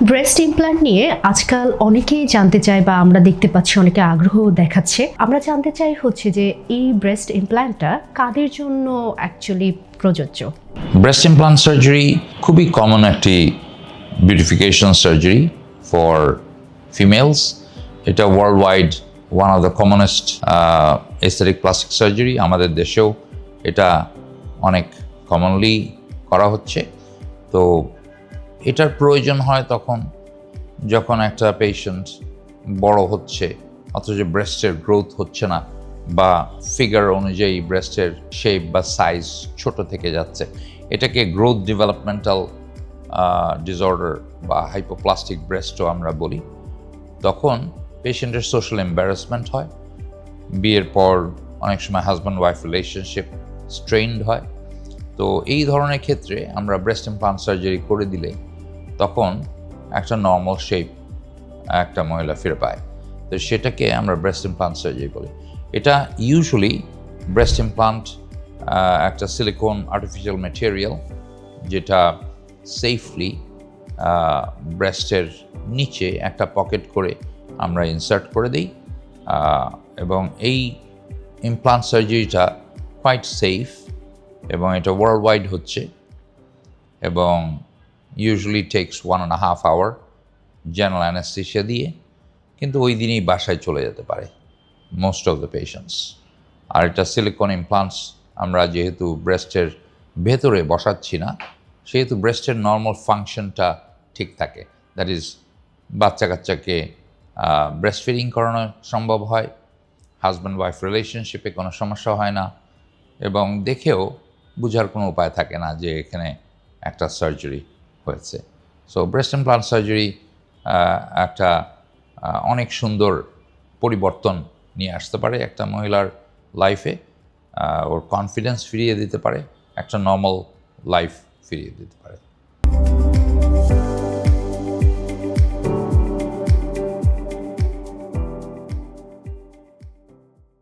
Breast implant নিয়ে আজকাল অনেকেই জানতে চায় বা আমরা দেখতে পাচ্ছি অনেকে আগ্রহ দেখাচ্ছে। আমরা জানতে চাই হচ্ছে যে এই ব্রেস্ট ইমপ্ল্যান্টটা কাদের জন্য অ্যাকচুয়ালি প্রযোজ্য? ব্রেস্ট ইমপ্লান্ট সার্জারি খুবই কমন একটি বিউটিফিকেশন সার্জারি ফর ফিমেলস। এটা world wide one of the commonest aesthetic plastic surgery. আমাদের দেশেও এটা অনেক কমনলি করা হচ্ছে। তো এটার প্রয়োজন হয় যখন একটা পেশেন্ট বড় হচ্ছে অথচ ব্রেস্টের গ্রোথ হচ্ছে না, বা ফিগার অনুযায়ী ব্রেস্টের শেপ বা সাইজ ছোট থেকে যাচ্ছে। এটাকে গ্রোথ ডেভেলপমেন্টাল ডিসঅর্ডার বা হাইপোপ্লাস্টিক ব্রেস্টও আমরা বলি। তখন পেশেন্টের সোশ্যাল এম্বারাসমেন্ট হয়, বিয়ের পর অনেক সময় হাজব্যান্ড ওয়াইফ রিলেশনশিপ স্ট্রেইনড হয়। তো এই ধরনের ক্ষেত্রে আমরা ব্রেস্ট ইমপ্লান্ট সার্জারি করে দিলে তখন একটা নর্মাল শেপ একটা মহিলা ফিরে পায়। তো সেটাকে আমরা ব্রেস্ট ইমপ্লান্ট সার্জারি বলি। এটা ইউজুয়ালি ব্রেস্ট ইমপ্লান্ট একটা সিলিকন আর্টিফিশিয়াল ম্যাটেরিয়াল, যেটা সেফলি ব্রেস্টের নিচে একটা পকেট করে আমরা ইনসার্ট করে দিই। এবং এই ইমপ্লান্ট সার্জারিটা কোয়াইট সেফ এবং এটা ওয়ার্ল্ড ওয়াইড হচ্ছে, এবং usually takes 1.5 hour general anaesthesia দিয়ে, কিন্তু ওই দিনই বাসায় চলে যেতে পারে মোস্ট অফ দ্য পেশেন্টস। আর এটা সিলিকন ইমপ্লান্টস আমরা যেহেতু ব্রেস্টের ভেতরে বসাচ্ছি না, সেহেতু ব্রেস্টের নর্মাল ফাংশনটা ঠিক থাকে। দ্যাট ইজ বাচ্চা কাচ্চাকে ব্রেস্ট ফিডিং করানো সম্ভব হয়, হাজব্যান্ড ওয়াইফ রিলেশনশিপে কোনো সমস্যা হয় না, এবং দেখেও বোঝার কোনো উপায় থাকে না যে এখানে একটা সার্জারি হয়েছে। সো ব্রেস্ট ইমপ্লান্ট সার্জারি একটা অনেক সুন্দর পরিবর্তন নিয়ে আসতে পারে একটা মহিলার লাইফে। ওর কনফিডেন্স ফিরিয়ে দিতে পারে, একটা নর্মাল লাইফ ফিরিয়ে দিতে পারে।